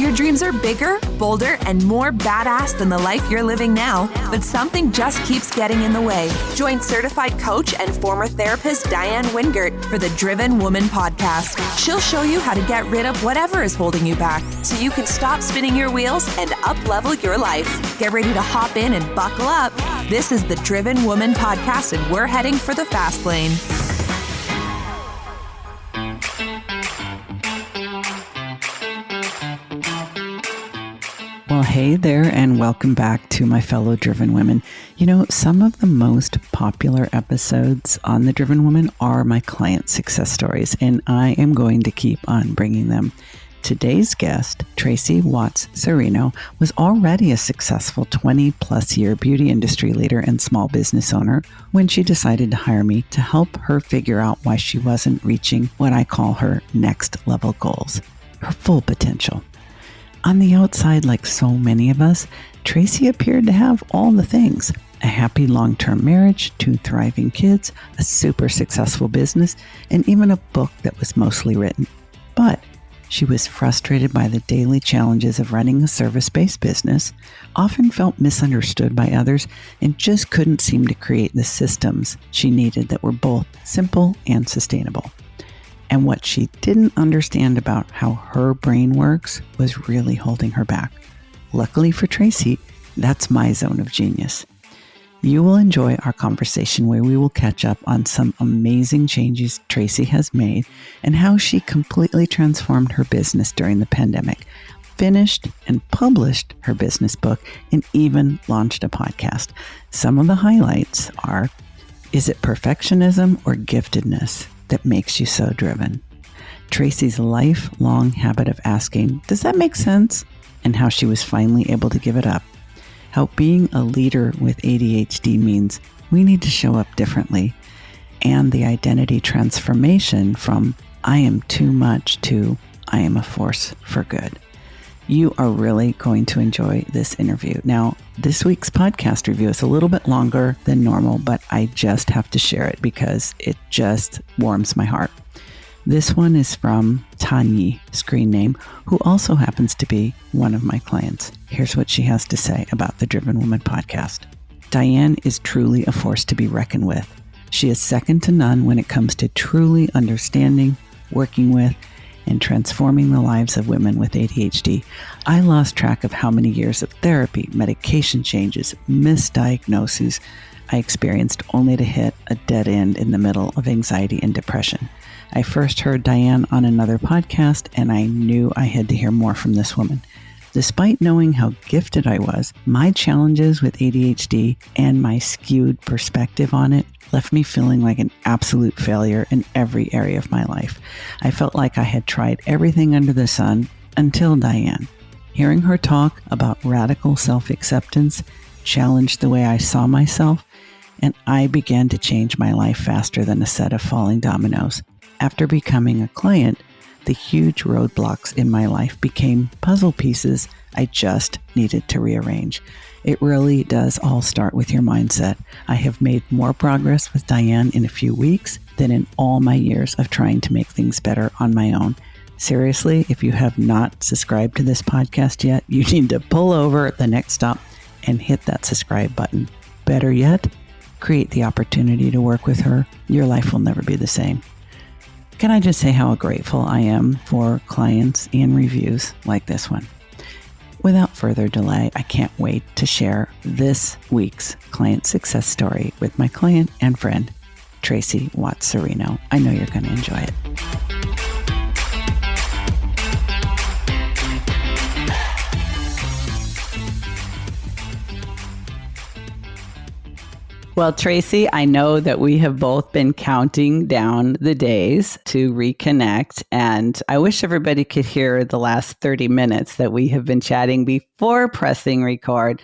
Your dreams are bigger, bolder, and more badass than the life you're living now, but something just keeps getting in the way. Join certified coach and former therapist Diane Wingert for the Driven Woman podcast. She'll show you how to get rid of whatever is holding you back so you can stop spinning your wheels and up-level your life. Get ready to hop in and buckle up. This is the Driven Woman podcast, and we're heading for the fast lane. Well, hey there, and welcome back to my fellow Driven Women. You know, some of the most popular episodes on the Driven Woman are my client success stories, and I am going to keep on bringing them. Today's guest, Tracey Watts-Cirino, was already a successful 20-plus year beauty industry leader and small business owner when she decided to hire me to help her figure out why she wasn't reaching what I call her next level goals, her full potential. On the outside, like so many of us, Tracey appeared to have all the things: a happy long-term marriage, 2 thriving kids, a super successful business, and even a book that was mostly written. But she was frustrated by the daily challenges of running a service-based business, often felt misunderstood by others, and just couldn't seem to create the systems she needed that were both simple and sustainable. And what she didn't understand about how her brain works was really holding her back. Luckily for Tracey, that's my zone of genius. You will enjoy our conversation where we will catch up on some amazing changes Tracey has made and how she completely transformed her business during the pandemic, finished and published her business book, and even launched a podcast. Some of the highlights are: is it perfectionism or giftedness that makes you so driven? Tracey's lifelong habit of asking, does that make sense? And how she was finally able to give it up. How being a leader with ADHD means we need to show up differently. And the identity transformation from I am too much to I am a force for good. You are really going to enjoy this interview. Now, this week's podcast review is a little bit longer than normal, but I just have to share it because it just warms my heart. This one is from Tanyi, screen name, who also happens to be one of my clients. Here's what she has to say about the Driven Woman podcast. Diane is truly a force to be reckoned with. She is second to none when it comes to truly understanding, working with, and transforming the lives of women with ADHD. I lost track of how many years of therapy, medication changes, misdiagnoses I experienced only to hit a dead end in the middle of anxiety and depression. I first heard Diane on another podcast, and I knew I had to hear more from this woman. Despite knowing how gifted I was, my challenges with ADHD and my skewed perspective on it left me feeling like an absolute failure in every area of my life. I felt like I had tried everything under the sun until Diane. Hearing her talk about radical self-acceptance challenged the way I saw myself, and I began to change my life faster than a set of falling dominoes. After becoming a client, the huge roadblocks in my life became puzzle pieces I just needed to rearrange. It really does all start with your mindset. I have made more progress with Diane in a few weeks than in all my years of trying to make things better on my own. Seriously, if you have not subscribed to this podcast yet, you need to pull over at the next stop and hit that subscribe button. Better yet, create the opportunity to work with her. Your life will never be the same. Can I just say how grateful I am for clients and reviews like this one? Without further delay, I can't wait to share this week's client success story with my client and friend, Tracey Watts-Cirino. I know you're going to enjoy it. Well, Tracey, I know that we have both been counting down the days to reconnect, and I wish everybody could hear the last 30 minutes that we have been chatting before pressing record.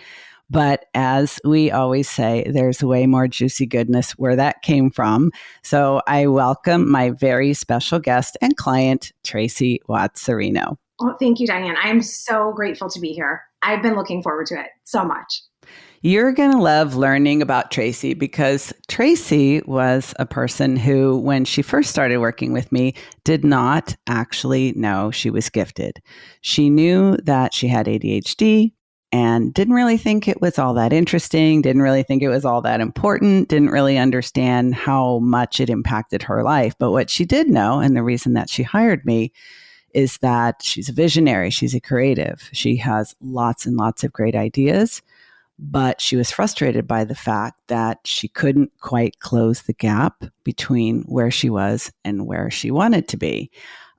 But as we always say, there's way more juicy goodness where that came from. So I welcome my very special guest and client, Tracey Watts-Cirino. Oh, thank you, Diane. I'm so grateful to be here. I've been looking forward to it so much. You're going to love learning about Tracey because Tracey was a person who, when she first started working with me, did not actually know she was gifted. She knew that she had ADHD and didn't really think it was all that interesting, didn't really think it was all that important, didn't really understand how much it impacted her life. But what she did know, and the reason that she hired me, is that she's a visionary, she's a creative. She has lots and lots of great ideas. But she was frustrated by the fact that she couldn't quite close the gap between where she was and where she wanted to be.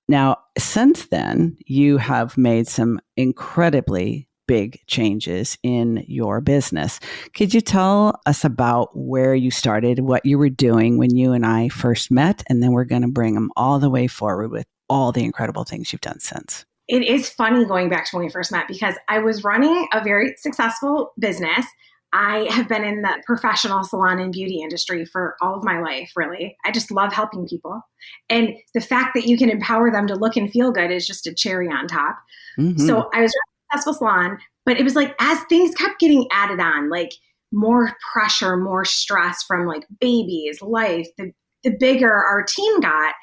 Now, since then, you have made some incredibly big changes in your business. Could you tell us about where you started, what you were doing when you and I first met? And then we're going to bring them all the way forward with all the incredible things you've done since. It is funny going back to when we first met because I was running a very successful business. I have been in the professional salon and beauty industry for all of my life, really. I just love helping people. And the fact that you can empower them to look and feel good is just a cherry on top. Mm-hmm. So I was running a successful salon, but it was like as things kept getting added on, like more pressure, more stress from like babies, life, the bigger our team got,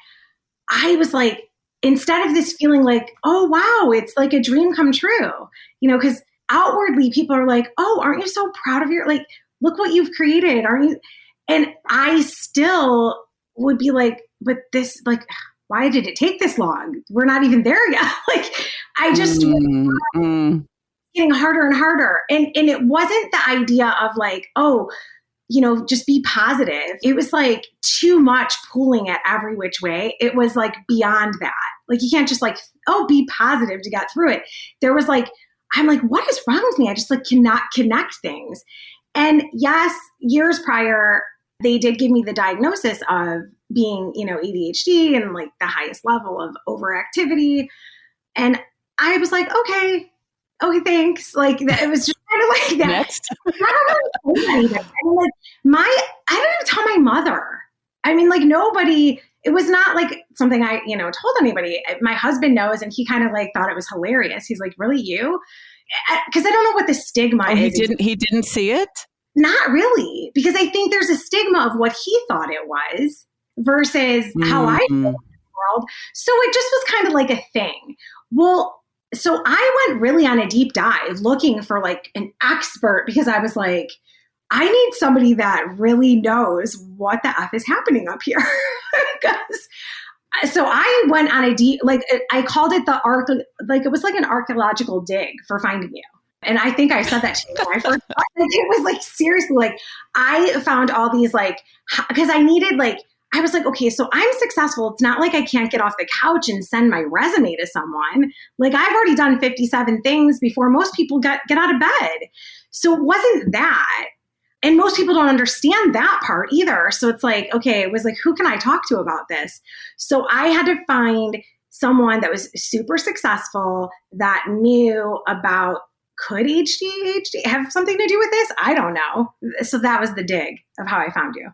I was like, instead of this feeling like, oh, wow, it's like a dream come true, because outwardly people are like, oh, aren't you so proud of like, look what you've created. Aren't you? And I still would be like, but this, like, why did it take this long? We're not even there yet. Like, I just getting harder and harder. And it wasn't the idea of like, oh, just be positive. It was like too much pulling at every which way. It was like beyond that. Like you can't just like, oh, be positive to get through it. There was like, I'm like, what is wrong with me? I just like cannot connect things. And yes, years prior, they did give me the diagnosis of being, ADHD and like the highest level of overactivity. And I was like, okay, thanks. Like it was just kind of like that. Next. I don't really tell anybody. I mean, like I don't even tell my mother. I mean, like nobody. It was not like something I, told anybody. My husband knows, and he kind of like thought it was hilarious. He's like, "Really, you?" Because I don't know what the stigma is. He didn't see it. Not really, because I think there's a stigma of what he thought it was versus how I feel in the world. So it just was kind of like a thing. Well. So I went really on a deep dive looking for like an expert because I was like, I need somebody that really knows what the F is happening up here. So I went on a deep, like I called it it was like an archaeological dig for finding you. And I think I said that to you when I first thought, like, it was like, seriously, like I found all these like, because I needed like, I was like, okay, so I'm successful. It's not like I can't get off the couch and send my resume to someone. Like I've already done 57 things before most people get out of bed. So it wasn't that. And most people don't understand that part either. So it's like, okay, it was like, who can I talk to about this? So I had to find someone that was super successful that knew about, could ADHD have something to do with this? I don't know. So that was the dig of how I found you.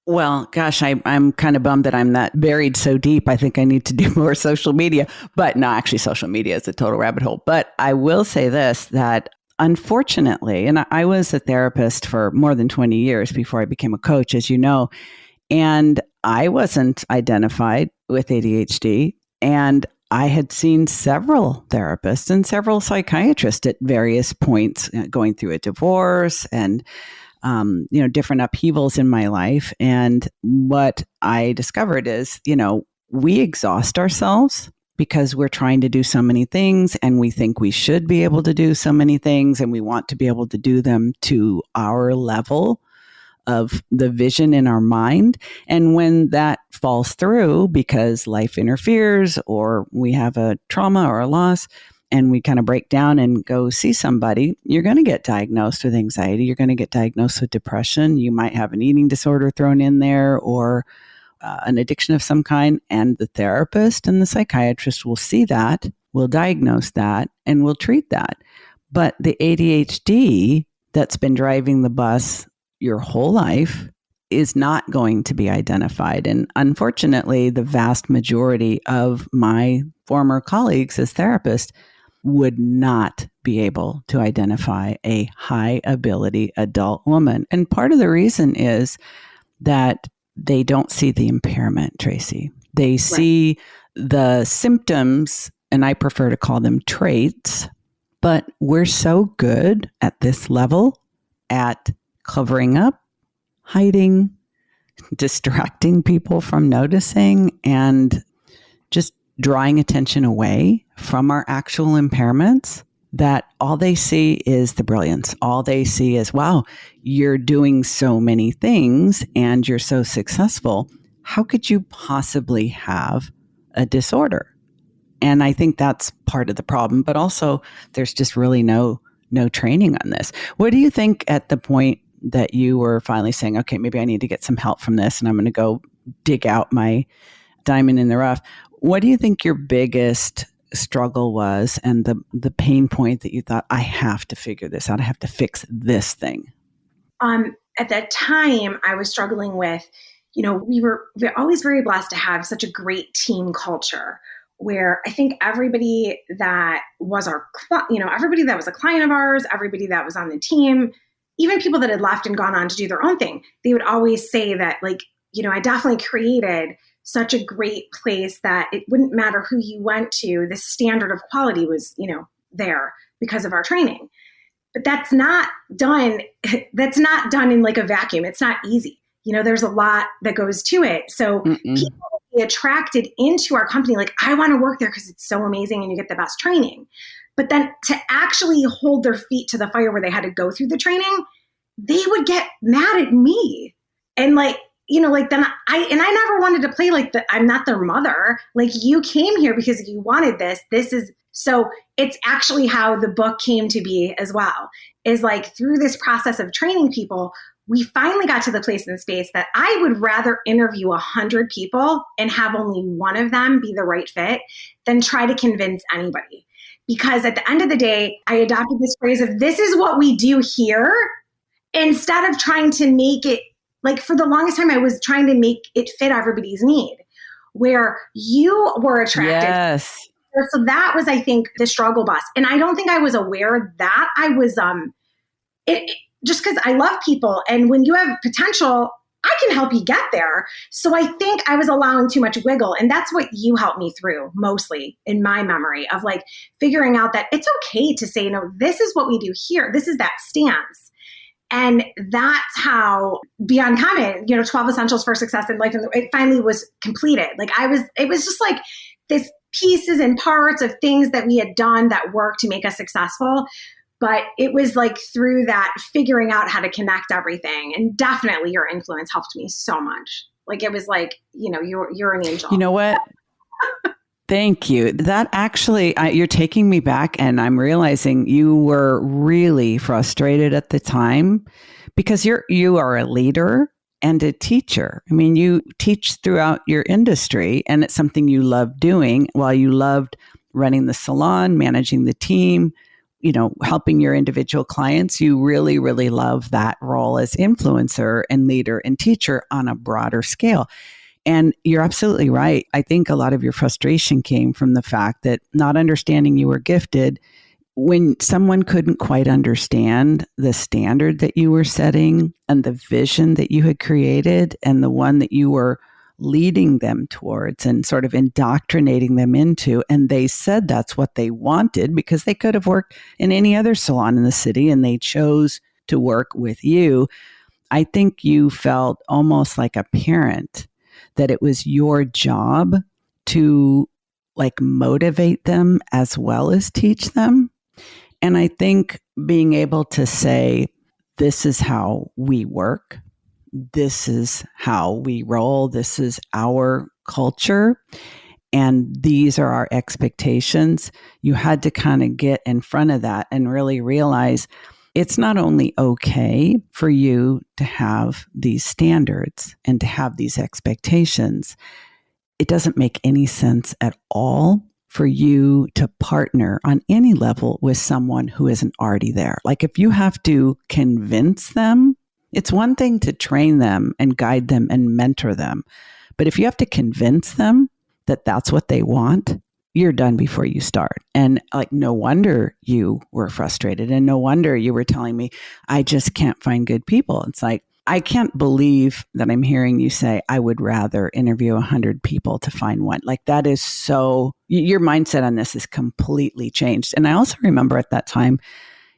Well, gosh, I'm kind of bummed that I'm that buried so deep. I think I need to do more social media. But no, actually, social media is a total rabbit hole. But I will say this, that unfortunately, and I was a therapist for more than 20 years before I became a coach, as you know, and I wasn't identified with ADHD. And I had seen several therapists and several psychiatrists at various points going through a divorce and different upheavals in my life. And what I discovered is, we exhaust ourselves because we're trying to do so many things and we think we should be able to do so many things and we want to be able to do them to our level of the vision in our mind. And when that falls through because life interferes or we have a trauma or a loss, and we kind of break down and go see somebody, you're going to get diagnosed with anxiety. You're going to get diagnosed with depression. You might have an eating disorder thrown in there or an addiction of some kind. And the therapist and the psychiatrist will see that, will diagnose that, and will treat that. But the ADHD that's been driving the bus your whole life is not going to be identified. And unfortunately, the vast majority of my former colleagues as therapists would not be able to identify a high ability adult woman. And part of the reason is that they don't see the impairment, Tracey. They see the symptoms, and I prefer to call them traits, but we're so good at this level at covering up, hiding, distracting people from noticing, and just drawing attention away from our actual impairments, that all they see is the brilliance. All they see is, wow, you're doing so many things and you're so successful. How could you possibly have a disorder? And I think that's part of the problem, but also there's just really no training on this. What do you think at the point that you were finally saying, okay, maybe I need to get some help from this and I'm going to go dig out my diamond in the rough? What do you think your biggest struggle was, and the pain point that you thought, I have to figure this out, I have to fix this thing? At that time, I was struggling with, we're always very blessed to have such a great team culture where I think everybody that was everybody that was a client of ours, everybody that was on the team, even people that had left and gone on to do their own thing, they would always say that, I definitely created such a great place that it wouldn't matter who you went to, the standard of quality was, there because of our training. But that's not done in like a vacuum. It's not easy. There's a lot that goes to it. So people get attracted into our company, like, I want to work there because it's so amazing and you get the best training. But then to actually hold their feet to the fire where they had to go through the training, they would get mad at me. And then I never wanted to play like I'm not their mother. Like, you came here because you wanted this. So it's actually how the book came to be as well, is like through this process of training people, we finally got to the place in the space that I would rather interview 100 people and have only one of them be the right fit than try to convince anybody. Because at the end of the day, I adopted this phrase of, this is what we do here, instead of trying to make it, like, for the longest time, I was trying to make it fit everybody's need, where you were attracted. Yes. So that was, I think, the struggle bus. And I don't think I was aware that I was, just because I love people. And when you have potential, I can help you get there. So I think I was allowing too much wiggle. And that's what you helped me through mostly in my memory of, like, figuring out that it's okay to say, this is what we do here. This is that stance. And that's how Beyond Comment, 12 Essentials for Success in Life, and it finally was completed. It was just like this pieces and parts of things that we had done that worked to make us successful. But it was like through that figuring out how to connect everything. And definitely your influence helped me so much. Like, it was like, you're an angel. You know what? Thank you. That actually, you're taking me back, and I'm realizing you were really frustrated at the time because you are a leader and a teacher. I mean, you teach throughout your industry, and it's something you love doing. While you loved running the salon, managing the team, helping your individual clients, you really, really love that role as influencer and leader and teacher on a broader scale. And you're absolutely right. I think a lot of your frustration came from the fact that not understanding you were gifted, when someone couldn't quite understand the standard that you were setting and the vision that you had created and the one that you were leading them towards and sort of indoctrinating them into. And they said that's what they wanted because they could have worked in any other salon in the city and they chose to work with you. I think you felt almost like a parent, that it was your job to motivate them as well as teach them. And I think being able to say, this is how we work, this is how we roll, this is our culture, and these are our expectations. You had to kind of get in front of that and really realize it's not only okay for you to have these standards and to have these expectations, it doesn't make any sense at all for you to partner on any level with someone who isn't already there. Like, if you have to convince them, it's one thing to train them and guide them and mentor them. But if you have to convince them that that's what they want, you're done before you start. And like, no wonder you were frustrated, and no wonder you were telling me, I just can't find good people. It's like, I can't believe that I'm hearing you say, I would rather interview 100 people to find one. Like, that is so, your mindset on this is completely changed. And I also remember at that time,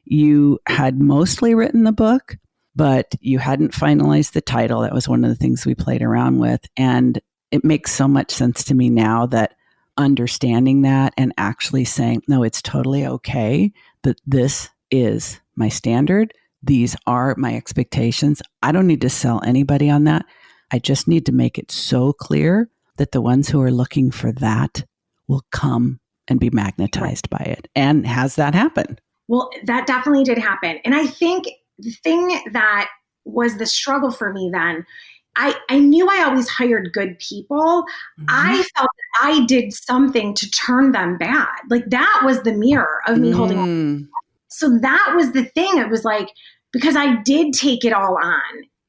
you had mostly written the book, but you hadn't finalized the title. That was one of the things we played around with. And it makes so much sense to me now that understanding that and actually saying, no, it's totally okay that this is my standard. These are my expectations. I don't need to sell anybody on that. I just need to make it so clear that the ones who are looking for that will come and be magnetized by it. And has that happened? Well, that definitely did happen. And I think the thing that was the struggle for me then, I knew I always hired good people. Mm-hmm. I felt that I did something to turn them bad. Like, that was the mirror of me holding on. So that was the thing. It was like, because I did take it all on,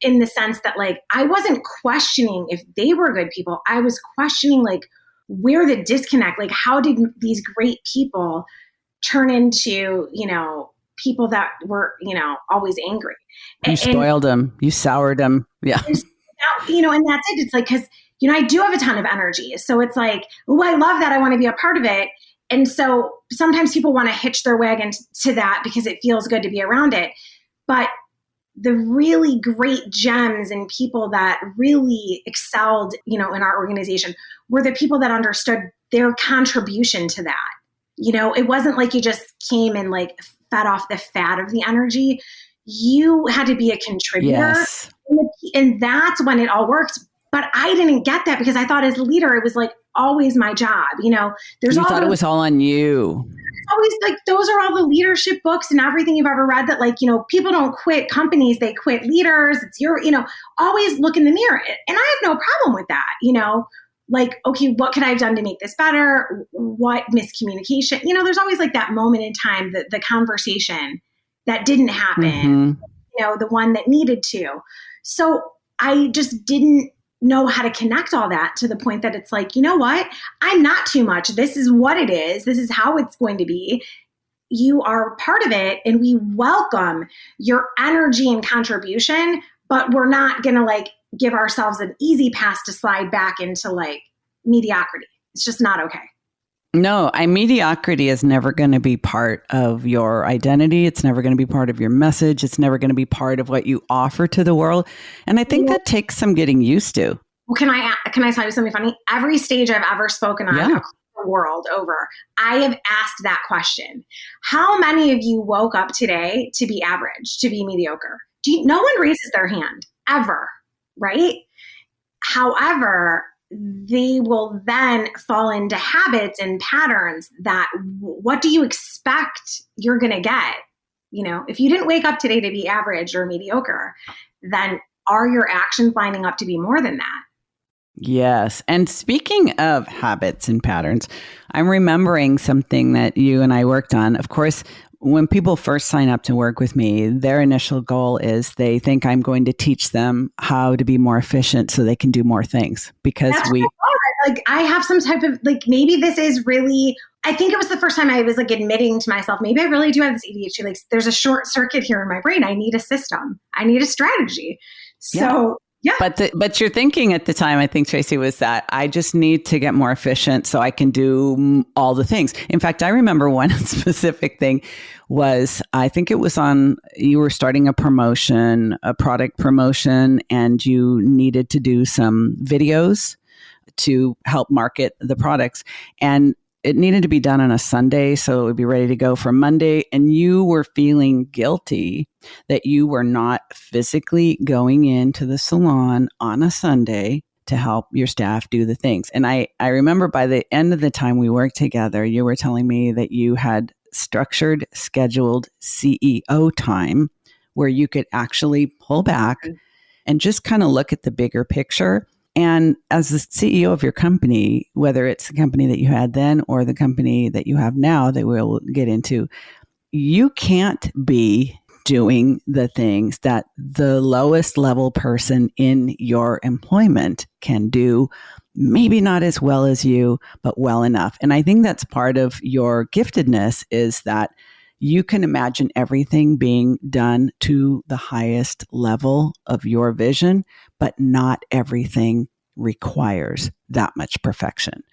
in the sense that, like, I wasn't questioning if they were good people. I was questioning, like, where the disconnect, like, how did these great people turn into, people that were, always angry. You spoiled them. You soured them. Yeah. And that's it. It's like, because, I do have a ton of energy. So it's like, oh, I love that. I want to be a part of it. And so sometimes people want to hitch their wagon to that because it feels good to be around it. But the really great gems and people that really excelled, in our organization were the people that understood their contribution to that. It wasn't like you just came and like fed off the fat of the energy. You had to be a contributor. Yes. And that's when it all worked. But I didn't get that because I thought as a leader, it was like always my job. You thought it was all on you. Always like, those are all the leadership books and everything you've ever read that, like, people don't quit companies, they quit leaders. It's always look in the mirror. And I have no problem with that, like, okay, what could I have done to make this better? What miscommunication? There's always like that moment in time, the conversation that didn't happen, the one that needed to. So I just didn't know how to connect all that to the point that it's like, you know what? I'm not too much. This is what it is. This is how it's going to be. You are part of it, and we welcome your energy and contribution, but we're not going to like give ourselves an easy pass to slide back into like mediocrity. It's just not okay. No, mediocrity is never going to be part of your identity. It's never going to be part of your message. It's never going to be part of what you offer to the world. And I think that takes some getting used to. Well, can I tell you something funny? Every stage I've ever spoken on across the world over, I have asked that question. How many of you woke up today to be average, to be mediocre? No one raises their hand ever, right? However, they will then fall into habits and patterns that what do you expect you're going to get? If you didn't wake up today to be average or mediocre, then are your actions lining up to be more than that? Yes. And speaking of habits and patterns, I'm remembering something that you and I worked on. Of course, when people first sign up to work with me, their initial goal is they think I'm going to teach them how to be more efficient so they can do more things because I have some type of like, maybe this is really, I think it was the first time I was like admitting to myself, maybe I really do have this ADHD. Like, there's a short circuit here in my brain. I need a system. I need a strategy. So yeah. But your thinking at the time, I think, Tracey, was that I just need to get more efficient so I can do all the things. In fact, I remember one specific thing was, I think it was you were starting a promotion, a product promotion, and you needed to do some videos to help market the products. And it needed to be done on a Sunday, so it would be ready to go for Monday. And you were feeling guilty that you were not physically going into the salon on a Sunday to help your staff do the things. And I remember by the end of the time we worked together, you were telling me that you had structured, scheduled CEO time where you could actually pull back and just kind of look at the bigger picture. And as the CEO of your company, whether it's the company that you had then or the company that you have now that we'll get into, you can't be doing the things that the lowest level person in your employment can do maybe not as well as you, but well enough. And I think that's part of your giftedness is that you can imagine everything being done to the highest level of your vision, but not everything requires that much perfection.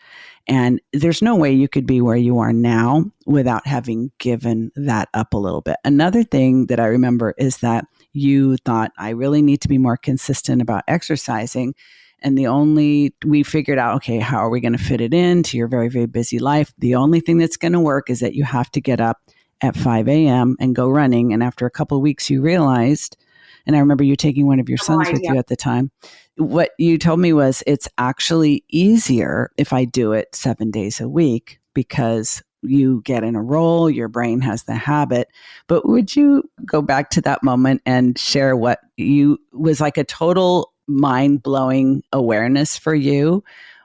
And there's no way you could be where you are now without having given that up a little bit. Another thing that I remember is that you thought, I really need to be more consistent about exercising. And we figured out, okay, how are we going to fit it into your very, very busy life? The only thing that's going to work is that you have to get up at 5 a.m. and go running. And after a couple of weeks, you realized, and I remember you taking one of your sons with you at the time. What you told me was it's actually easier if I do it 7 days a week because you get in a role, your brain has the habit. But would you go back to that moment and share what was like a total mind-blowing awareness for you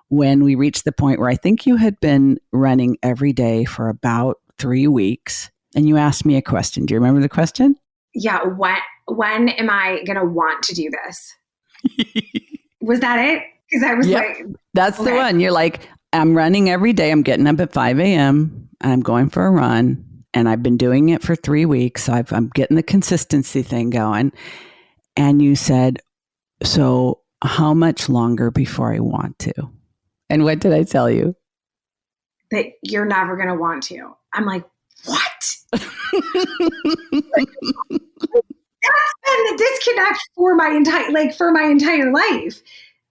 when we reached the point where I think you had been running every day for about 3 weeks and you asked me a question. Do you remember the question? Yeah. When am I going to want to do this? Was that it? Because I was like, that's okay. The one. You're like, I'm running every day. I'm getting up at 5 a.m. and I'm going for a run. And I've been doing it for 3 weeks. So I'm getting the consistency thing going. And you said, so how much longer before I want to? And what did I tell you? That you're never going to want to. I'm like, what? That's been the disconnect for my entire life.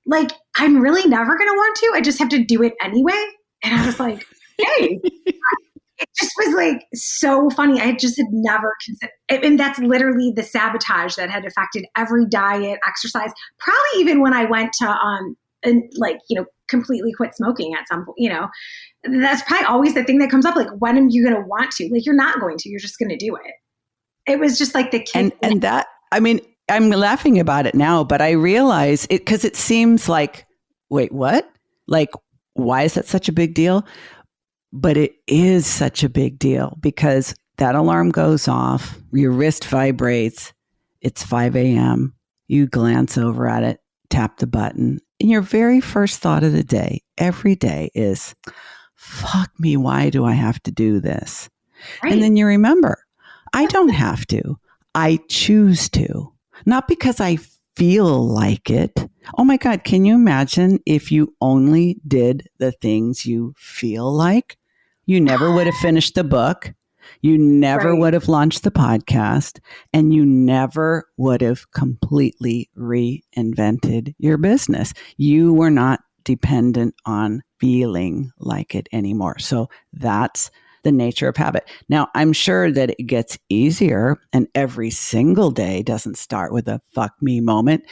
Like, I'm really never going to want to. I just have to do it anyway. And I was like, hey, it just was like so funny. I just had never considered, and that's literally the sabotage that had affected every diet, exercise, probably even when I went to, completely quit smoking at some point, that's probably always the thing that comes up. Like, when are you going to want to? Like, you're not going to, you're just going to do it. It was just like the kid. And that, I mean, I'm laughing about it now, but I realize it because it seems like, wait, what? Like, why is that such a big deal? But it is such a big deal because that alarm goes off, your wrist vibrates, it's 5 a.m., you glance over at it, tap the button, and your very first thought of the day, every day is, fuck me, why do I have to do this? Right. And then you remember, I don't have to. I choose to. Not because I feel like it. Oh my God, can you imagine if you only did the things you feel like? You never would have finished the book. You never would have launched the podcast. And you never would have completely reinvented your business. You were not dependent on feeling like it anymore. So that's the nature of habit. Now, I'm sure that it gets easier and every single day doesn't start with a fuck me moment.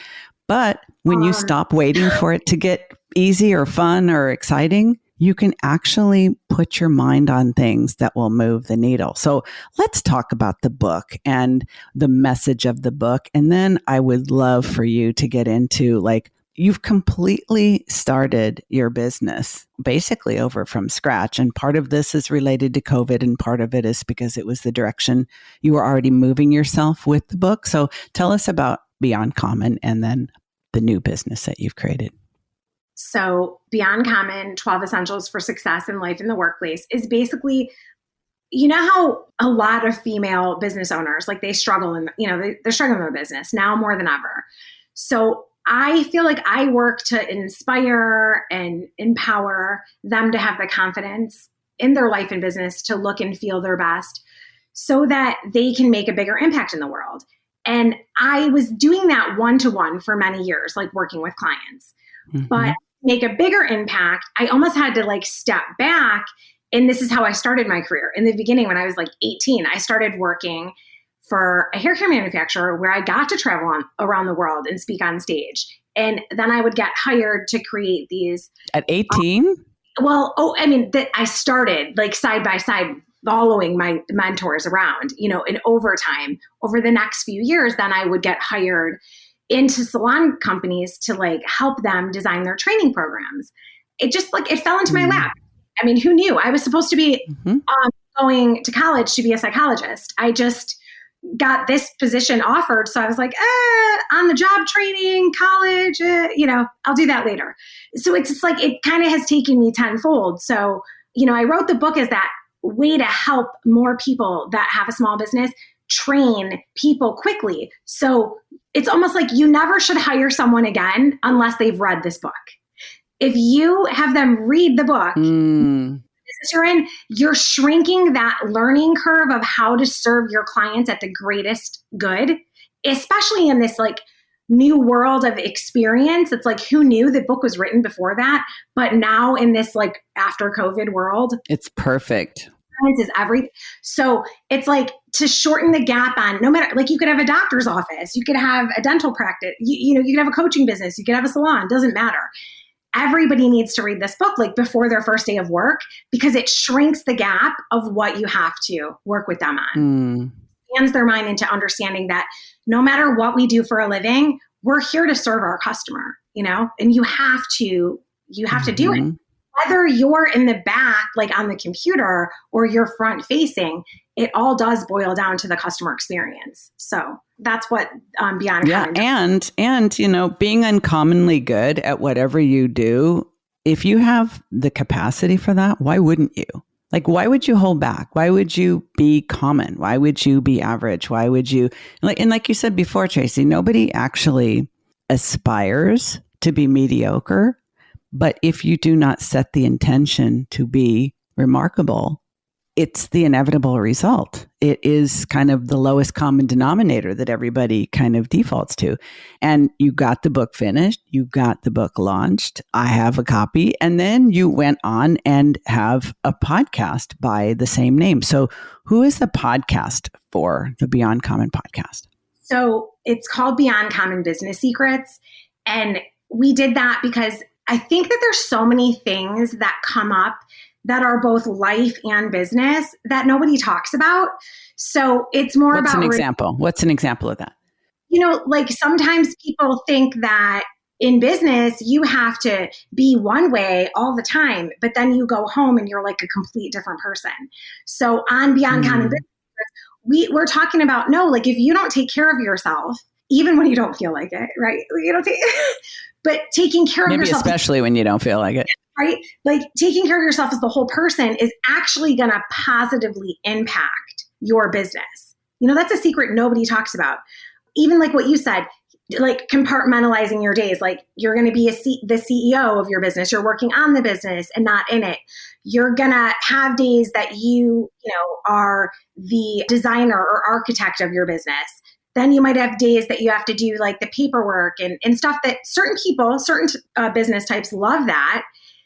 But when you stop waiting for it to get easy or fun or exciting, you can actually put your mind on things that will move the needle. So let's talk about the book and the message of the book. And then I would love for you to get into, like, you've completely started your business basically over from scratch. And part of this is related to COVID, and part of it is because it was the direction you were already moving yourself with the book. So tell us about Beyond Common and then the new business that you've created. So Beyond Common, 12 Essentials for Success in Life in the Workplace is basically, you know how a lot of female business owners, like they struggle they're struggling in their business now more than ever. So I feel like I work to inspire and empower them to have the confidence in their life and business to look and feel their best so that they can make a bigger impact in the world. And I was doing that one-to-one for many years, like working with clients. Mm-hmm. But make a bigger impact, I almost had to step back. And this is how I started my career. In the beginning, when I was 18, I started working for a hair care manufacturer where I got to travel around the world and speak on stage. And then I would get hired to create these. At 18? I started side by side following my mentors around, and over time, over the next few years, then I would get hired into salon companies to help them design their training programs. It just it fell into my lap. I mean, who knew? I was supposed to be going to college to be a psychologist. I just got this position offered. So I was like, on the job training, college, I'll do that later. So it's just like, it kind of has taken me tenfold. So, I wrote the book as that way to help more people that have a small business train people quickly. So it's almost like you never should hire someone again unless they've read this book. If you have them read the book, business you're in, you're shrinking that learning curve of how to serve your clients at the greatest good, especially in this like new world of experience. It's like, who knew the book was written before that? But now in this like after COVID world, it's perfect. Is everything. So it's like to shorten the gap on no matter, like you could have a doctor's office, you could have a dental practice, you could have a coaching business, you could have a salon, doesn't matter. Everybody needs to read this book like before their first day of work because it shrinks the gap of what you have to work with them on. Expands their mind into understanding that no matter what we do for a living, we're here to serve our customer, and you have to do it. Whether you're in the back, like on the computer, or you're front facing, it all does boil down to the customer experience. So that's what Beyond Common does. And being uncommonly good at whatever you do, if you have the capacity for that, why wouldn't you? Like, why would you hold back? Why would you be common? Why would you be average? Why would you, like you said before, Tracey, nobody actually aspires to be mediocre. But if you do not set the intention to be remarkable, it's the inevitable result. It is kind of the lowest common denominator that everybody kind of defaults to. And you got the book finished, you got the book launched, I have a copy, and then you went on and have a podcast by the same name. So who is the podcast for, the Beyond Common podcast? So it's called Beyond Common Business Secrets. And we did that because I think that there's so many things that come up that are both life and business that nobody talks about. So it's more What's about... an example? What's an example of that? Like sometimes people think that in business, you have to be one way all the time, but then you go home and you're like a complete different person. So on Beyond Common Business, we're talking about, like if you don't take care of yourself, even when you don't feel like it, right? But taking care of yourself. Maybe especially when you don't feel like it. Right? Like taking care of yourself as the whole person is actually going to positively impact your business. That's a secret nobody talks about. Even like what you said, like compartmentalizing your days, like you're going to be the CEO of your business. You're working on the business and not in it. You're going to have days that you are the designer or architect of your business. Then you might have days that you have to do like the paperwork and stuff that certain people, certain business types love that.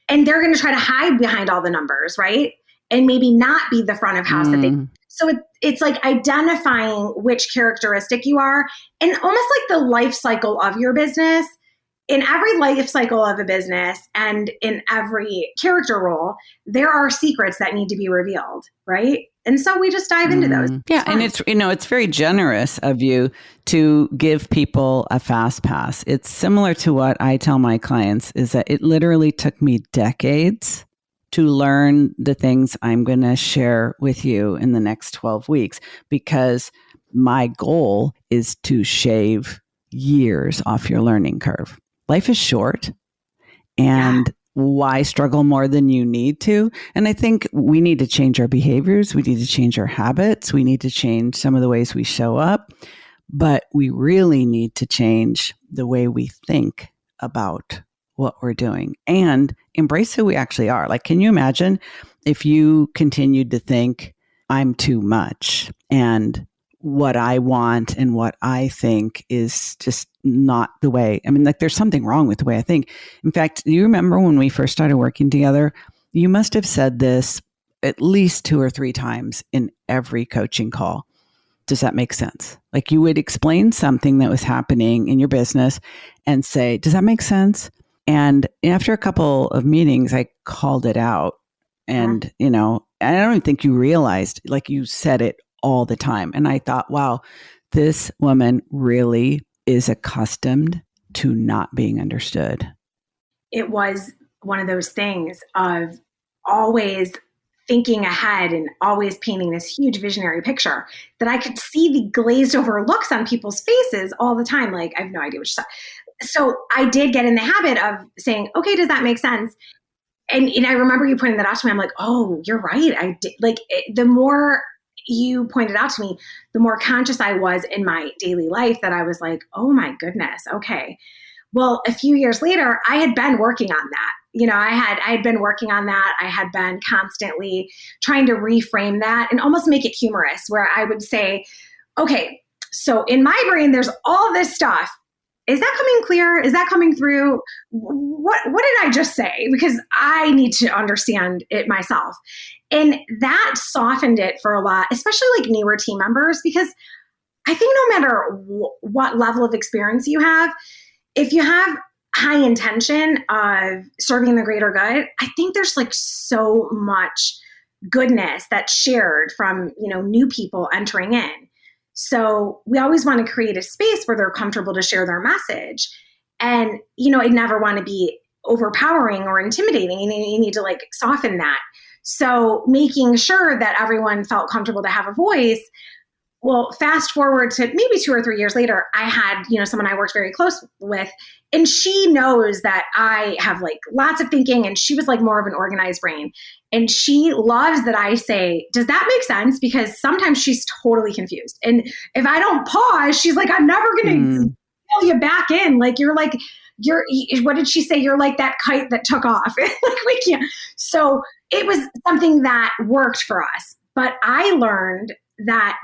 And they're going to try to hide behind all the numbers, right? And maybe not be the front of house that they. So it's like identifying which characteristic you are and almost like the life cycle of your business. In every life cycle of a business and in every character role, there are secrets that need to be revealed, right? And so we just dive into those. Yeah. And it's very generous of you to give people a fast pass. It's similar to what I tell my clients is that it literally took me decades to learn the things I'm going to share with you in the next 12 weeks, because my goal is to shave years off your learning curve. Life is short, and why struggle more than you need to? And I think we need to change our behaviors. We need to change our habits. We need to change some of the ways we show up, but we really need to change the way we think about what we're doing and embrace who we actually are. Like, can you imagine if you continued to think I'm too much and what I want and what I think is just not the way. I mean, like there's something wrong with the way I think. In fact, you remember when we first started working together, you must have said this at least 2 or 3 times in every coaching call. Does that make sense? Like you would explain something that was happening in your business and say, does that make sense? And after a couple of meetings, I called it out. And, I don't even think you realized, like you said it all the time. And I thought, wow, this woman really is accustomed to not being understood. It was one of those things of always thinking ahead and always painting this huge visionary picture that I could see the glazed over looks on people's faces all the time. Like, I have no idea what you're saying. So I did get in the habit of saying, okay, does that make sense? And I remember you pointing that out to me. I'm like, oh, you're right. I did. Like, the more you pointed out to me, the more conscious I was in my daily life that I was like, oh my goodness. Okay. Well, a few years later, I had been working on that. I had been working on that. I had been constantly trying to reframe that and almost make it humorous, where I would say, okay, so in my brain, there's all this stuff. Is that coming clear? Is that coming through? What did I just say? Because I need to understand it myself. And that softened it for a lot, especially like newer team members, because I think no matter what level of experience you have, if you have high intention of serving the greater good, I think there's like so much goodness that's shared from, new people entering in. So we always want to create a space where they're comfortable to share their message. And, I never want to be overpowering or intimidating. You need to like soften that. So making sure that everyone felt comfortable to have a voice. Well, fast forward to maybe 2 or 3 years later, I had, someone I worked very close with, and she knows that I have like lots of thinking, and she was like more of an organized brain. And she loves that I say, does that make sense? Because sometimes she's totally confused. And if I don't pause, she's like, I'm never going to pull you back in. Like, what did she say? You're like that kite that took off. Like, we can't. So it was something that worked for us. But I learned that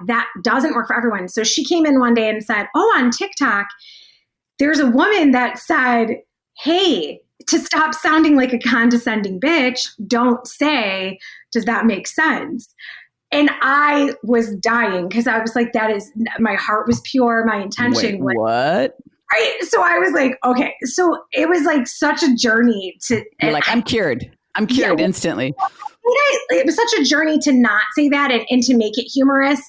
doesn't work for everyone. So she came in one day and said, oh, on TikTok, there's a woman that said, hey, to stop sounding like a condescending bitch, don't say, does that make sense? And I was dying because I was like, my heart was pure. My intention was. What? Right. So I was like, okay. So it was like such a journey to. You're like, I'm cured. I'm cured instantly. It was such a journey to not say that and to make it humorous.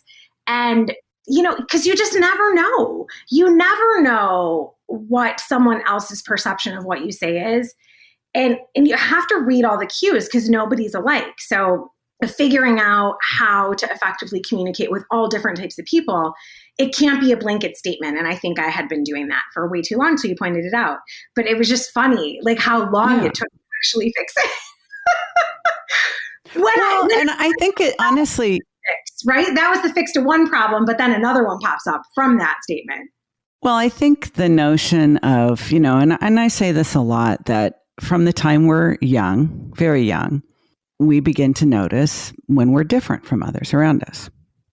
And, because you just never know. You never know what someone else's perception of what you say is. And you have to read all the cues because nobody's alike. So figuring out how to effectively communicate with all different types of people, it can't be a blanket statement. And I think I had been doing that for way too long. So you pointed it out. But it was just funny, like how long it took to actually fix it. I think it honestly, right? That was the fix to one problem, but then another one pops up from that statement. Well, I think the notion of, and I say this a lot, that from the time we're young, very young, we begin to notice when we're different from others around us.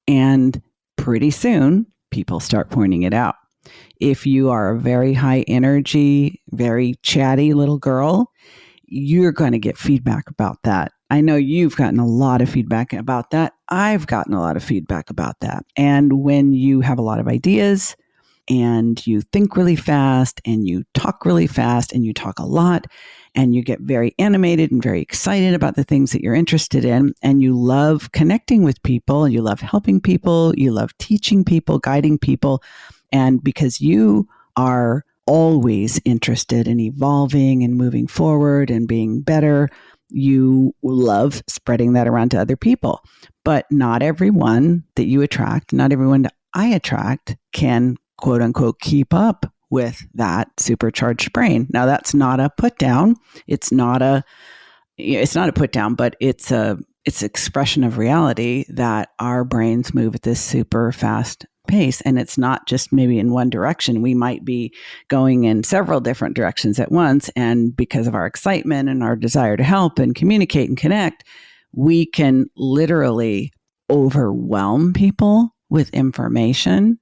And pretty soon, people start pointing it out. If you are a very high energy, very chatty little girl, you're going to get feedback about that. I know you've gotten a lot of feedback about that. I've gotten a lot of feedback about that. And when you have a lot of ideas and you think really fast and you talk really fast and you talk a lot and you get very animated and very excited about the things that you're interested in, and you love connecting with people, you love helping people, you love teaching people, guiding people, and because you are always interested in evolving and moving forward and being better, you love spreading that around to other people. But not everyone that you attract, not everyone that I attract can, quote unquote, keep up with that supercharged brain. Now, that's not a put down. It's not a put down, but it's expression of reality that our brains move at this super fast pace. And it's not just maybe in one direction. We might be going in several different directions at once. And because of our excitement and our desire to help and communicate and connect, we can literally overwhelm people with information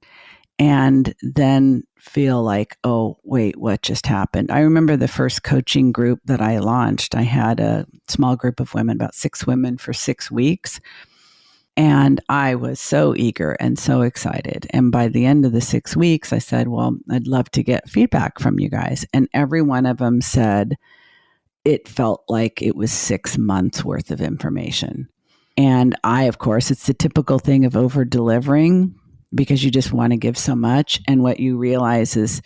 and then feel like, oh, wait, what just happened? I remember the first coaching group that I launched. I had a small group of women, about 6 women for 6 weeks. And I was so eager and so excited. And by the end of the 6 weeks, I said, well, I'd love to get feedback from you guys. And every one of them said it felt like it was 6 months worth of information. And I, of course, it's the typical thing of over delivering because you just want to give so much. And what you realize is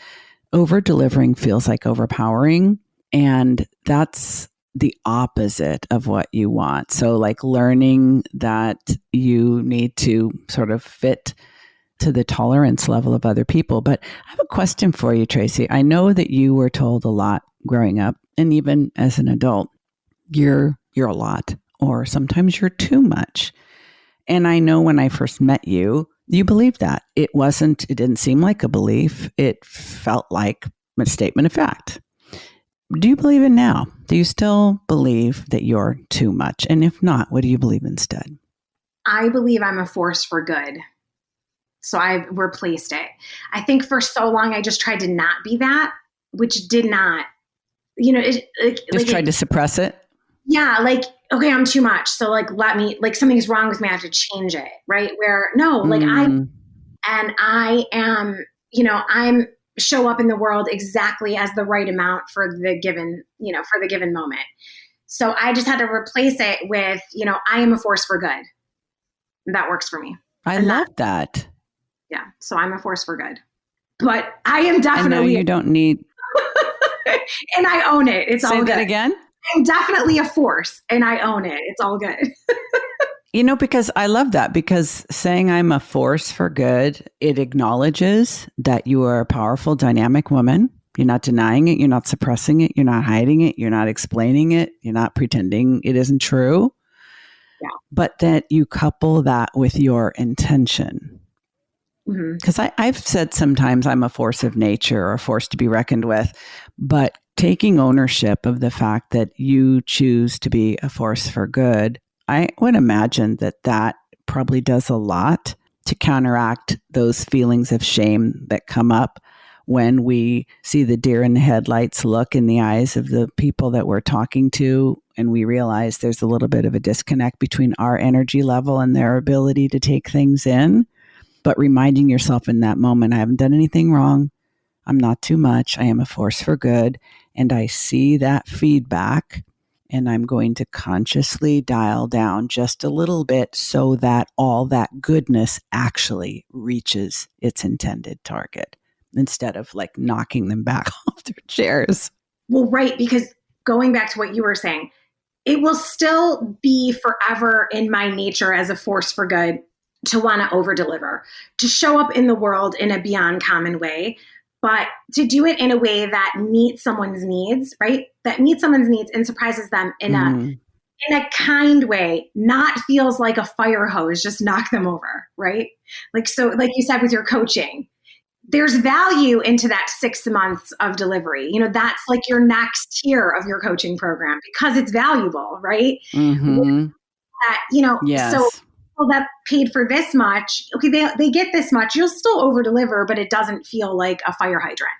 over delivering feels like overpowering. And that's the opposite of what you want. So like learning that you need to sort of fit to the tolerance level of other people. But I have a question for you, Tracey. I know that you were told a lot growing up, and even as an adult, you're a lot, or sometimes you're too much. And I know when I first met you, you believed that. It didn't seem like a belief. It felt like a statement of fact. Do you believe it now? Do you still believe that you're too much? And if not, what do you believe instead? I believe I'm a force for good. So I've replaced it. I think for so long, I just tried to not be that, which did not, Tried to suppress it? Yeah. Like, okay, I'm too much. So like, something's wrong with me. I have to change it. Right. Where no, I am, I'm show up in the world exactly as the right amount for the given moment. So I just had to replace it with, I am a force for good. That works for me. I love that. Yeah. So I'm a force for good, but I am definitely, I know you don't need, and I own it. It's all good. Say that again? I'm definitely a force and I own it. It's all good. Because I love that, because saying I'm a force for good, it acknowledges that you are a powerful, dynamic woman. You're not denying it. You're not suppressing it. You're not hiding it. You're not explaining it. You're not pretending it isn't true. Yeah. But that you couple that with your intention. Because I've said sometimes I'm a force of nature or a force to be reckoned with, but taking ownership of the fact that you choose to be a force for good, I would imagine that probably does a lot to counteract those feelings of shame that come up when we see the deer in the headlights look in the eyes of the people that we're talking to, and we realize there's a little bit of a disconnect between our energy level and their ability to take things in. But reminding yourself in that moment, I haven't done anything wrong. I'm not too much. I am a force for good. And I see that feedback, and I'm going to consciously dial down just a little bit so that all that goodness actually reaches its intended target, instead of like knocking them back off their chairs. Well, right. Because going back to what you were saying, it will still be forever in my nature as a force for good to want to over deliver, to show up in the world in a beyond common way, but to do it in a way that meets someone's needs, right? That meets someone's needs and surprises them in a kind way, not feels like a fire hose, just knock them over, right? Like you said with your coaching, there's value into that 6 months of delivery. That's like your next tier of your coaching program because it's valuable, right? Yes. So that paid for this much, okay, they get this much, you'll still over deliver, but it doesn't feel like a fire hydrant.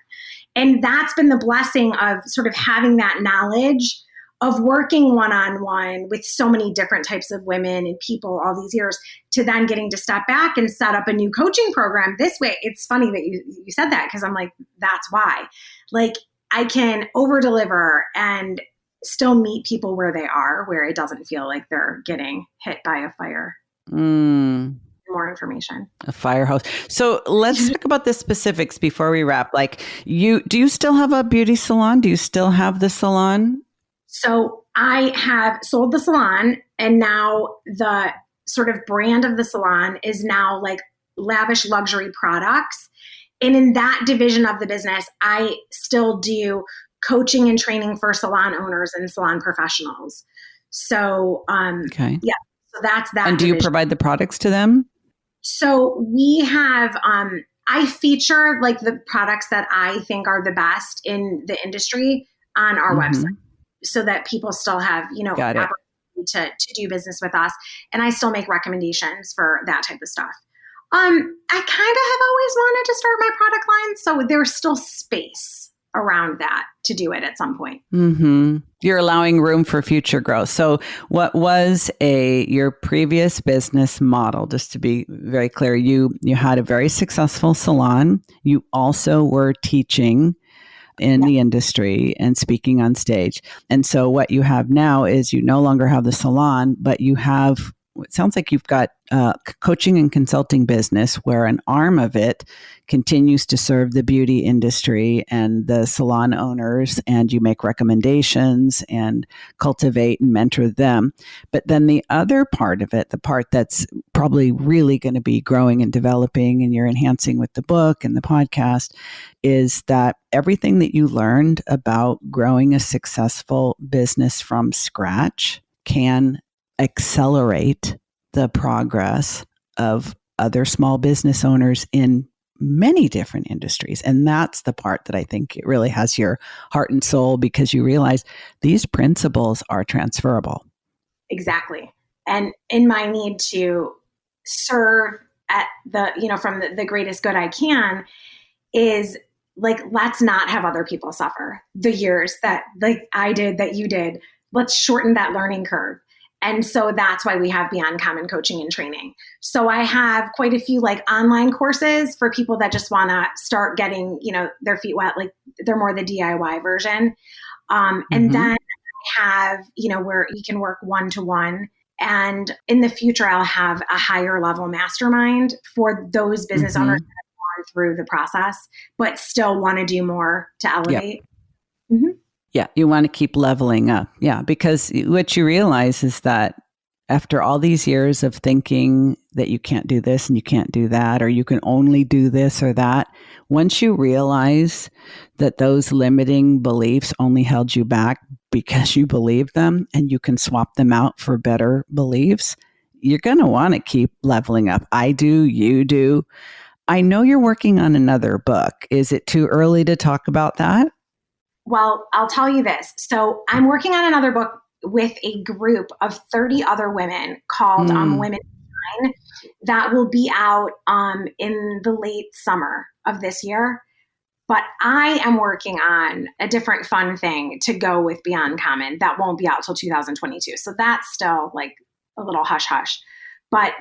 And that's been the blessing of sort of having that knowledge of working one-on-one with so many different types of women and people all these years, to then getting to step back and set up a new coaching program this way. It's funny that you said that, because I'm like, that's why. Like, I can over deliver and still meet people where they are, where it doesn't feel like they're getting hit by a fire. More information. A fire hose. So let's talk about the specifics before we wrap. Like, do you still have a beauty salon? Do you still have the salon? So I have sold the salon, and now the sort of brand of the salon is now like lavish luxury products. And in that division of the business, I still do coaching and training for salon owners and salon professionals. So, okay. Yeah. So that's that. And do you provide the products to them? So we have, I feature like the products that I think are the best in the industry on our website, so that people still have, opportunity to do business with us. And I still make recommendations for that type of stuff. I kind of have always wanted to start my product line, so there's still space around that to do it at some point. You're allowing room for future growth. So what was your previous business model? Just to be very clear, you had a very successful salon. You also were teaching in the industry and speaking on stage. And so what you have now is you no longer have the salon, but you have it sounds like you've got coaching and consulting business where an arm of it continues to serve the beauty industry and the salon owners, and you make recommendations and cultivate and mentor them. But then the other part of it, the part that's probably really going to be growing and developing and you're enhancing with the book and the podcast, is that everything that you learned about growing a successful business from scratch can accelerate the progress of other small business owners in many different industries. And that's the part that I think it really has your heart and soul, because you realize these principles are transferable. Exactly. And in my need to serve at from the greatest good I can is like, let's not have other people suffer the years that like I did, that you did. Let's shorten that learning curve. And so that's why we have Beyond Common coaching and training. So I have quite a few like online courses for people that just want to start getting, their feet wet. Like they're more the DIY version. And then I have, where you can work one-to-one. And in the future, I'll have a higher level mastermind for those business owners that have gone through the process, but still want to do more to elevate. Yep. Yeah, you want to keep leveling up. Yeah, because what you realize is that after all these years of thinking that you can't do this and you can't do that, or you can only do this or that, once you realize that those limiting beliefs only held you back because you believed them and you can swap them out for better beliefs, you're going to want to keep leveling up. I do, you do. I know you're working on another book. Is it too early to talk about that? Well, I'll tell you this. So I'm working on another book with a group of 30 other women called Women Shine, that will be out in the late summer of this year. But I am working on a different fun thing to go with Beyond Common that won't be out till 2022. So that's still like a little hush hush. But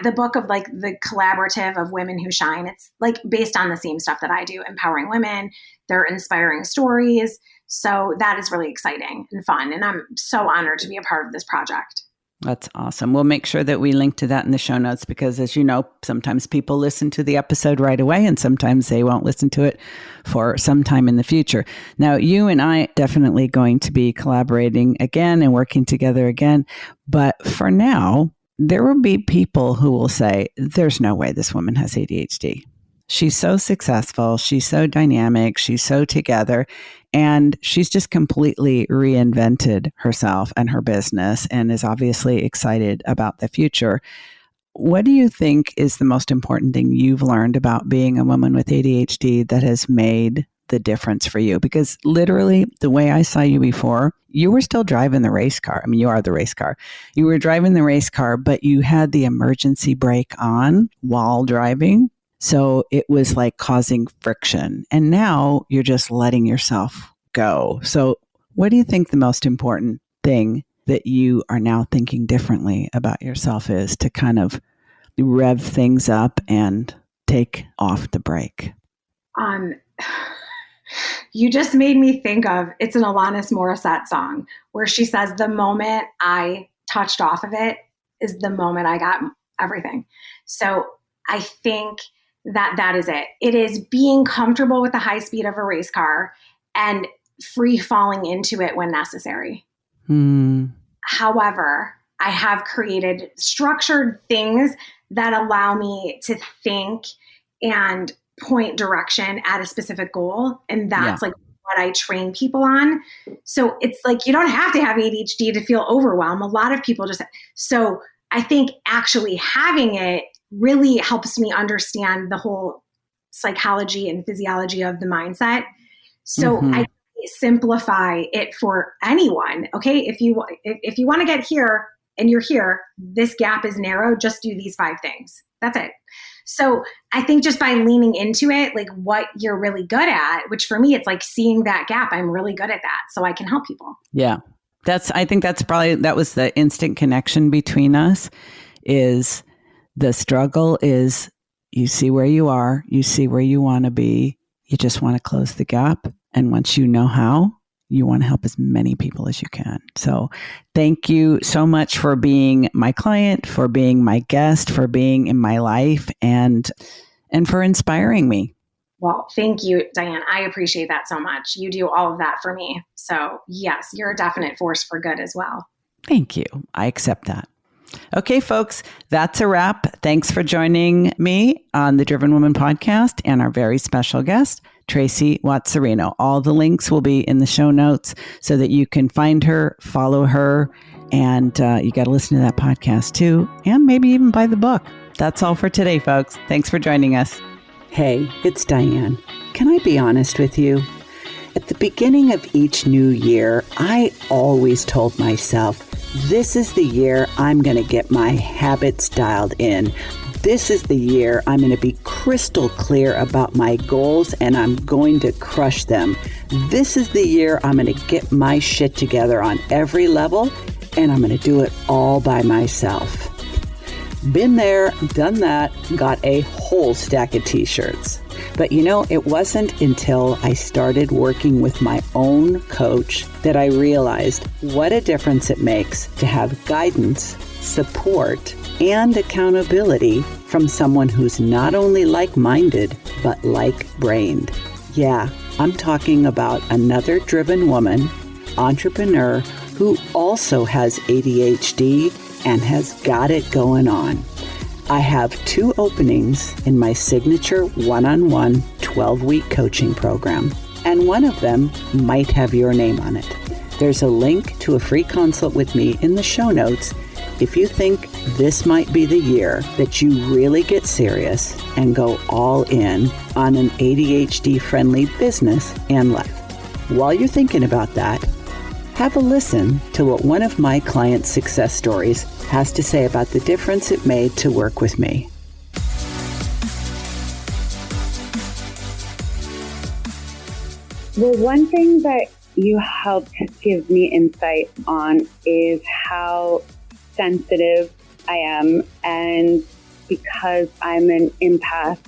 the book of like the collaborative of women who shine, it's like based on the same stuff that I do, empowering women, they're inspiring stories. So that is really exciting and fun. And I'm so honored to be a part of this project. That's awesome. We'll make sure that we link to that in the show notes, because as you know, sometimes people listen to the episode right away and sometimes they won't listen to it for some time in the future. Now, you and I definitely going to be collaborating again and working together again. But for now, there will be people who will say, there's no way this woman has ADHD. She's so successful. She's so dynamic. She's so together. And she's just completely reinvented herself and her business and is obviously excited about the future. What do you think is the most important thing you've learned about being a woman with ADHD that has made the difference for you? Because literally, the way I saw you before, you were still driving the race car. I mean, you are the race car. You were driving the race car, but you had the emergency brake on while driving. So it was like causing friction. And now you're just letting yourself go. So what do you think the most important thing that you are now thinking differently about yourself is to kind of rev things up and take off the brake? You just made me think of, it's an Alanis Morissette song where she says, the moment I touched off of it is the moment I got everything. So I think that is it. It is being comfortable with the high speed of a race car and free falling into it when necessary. However, I have created structured things that allow me to think and point direction at a specific goal. And that's like what I train people on. So it's like, you don't have to have ADHD to feel overwhelmed. A lot of people just, so I think actually having it really helps me understand the whole psychology and physiology of the mindset. So I simplify it for anyone. Okay. If you want to get here and you're here, this gap is narrow, just do these 5 things. That's it. So I think just by leaning into it, like what you're really good at, which for me, it's like seeing that gap. I'm really good at that. So I can help people. Yeah. I think that was the instant connection between us. Is the struggle is you see where you are, you see where you want to be, you just want to close the gap. And once you know how, You want to help as many people as you can. So thank you so much for being my client, for being my guest, for being in my life, and for inspiring me. Well, thank you, Diane. I appreciate that so much. You do all of that for me. So yes, you're a definite force for good as well. Thank you. I accept that. Okay, folks, that's a wrap. Thanks for joining me on the Driven Woman podcast and our very special guest, Tracey Watts-Cirino. All the links will be in the show notes so that you can find her, follow her, and you got to listen to that podcast too, and maybe even buy the book. That's all for today, folks. Thanks for joining us. Hey, it's Diane. Can I be honest with you? At the beginning of each new year, I always told myself, this is the year I'm going to get my habits dialed in. This is the year I'm going to be crystal clear about my goals and I'm going to crush them. This is the year I'm going to get my shit together on every level and I'm going to do it all by myself. Been there, done that, got a whole stack of t-shirts. But it wasn't until I started working with my own coach that I realized what a difference it makes to have guidance, support, and accountability from someone who's not only like-minded, but like-brained. Yeah, I'm talking about another driven woman, entrepreneur, who also has ADHD and has got it going on. I have 2 openings in my signature one-on-one 12-week coaching program, and one of them might have your name on it. There's a link to a free consult with me in the show notes if you think this might be the year that you really get serious and go all in on an ADHD-friendly business and life. While you're thinking about that, have a listen to what one of my clients' success stories has to say about the difference it made to work with me. Well, one thing that you helped give me insight on is how sensitive I am. And because I'm an empath,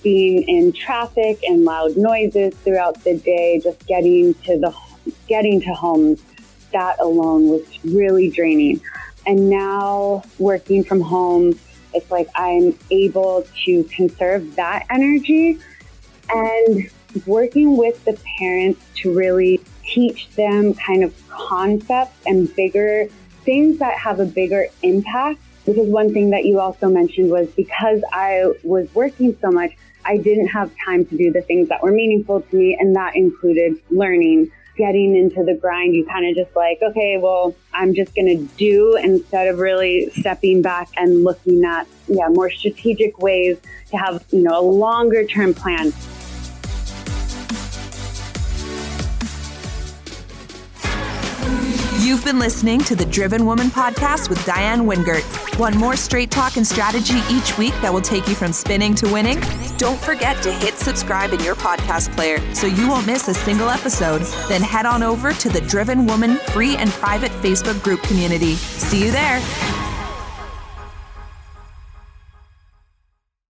being in traffic and loud noises throughout the day, just getting to homes, that alone was really draining. And now working from home, it's like I'm able to conserve that energy and working with the parents to really teach them kind of concepts and bigger things that have a bigger impact. Because one thing that you also mentioned was because I was working so much, I didn't have time to do the things that were meaningful to me. And that included learning. Getting into the grind, you kind of just like, okay, well, I'm just going to do instead of really stepping back and looking at, more strategic ways to have, a longer term plan. You've been listening to the Driven Woman podcast with Diane Wingert. Want more straight talk and strategy each week that will take you from spinning to winning? Don't forget to hit subscribe in your podcast player so you won't miss a single episode. Then head on over to the Driven Woman free and private Facebook group community. See you there.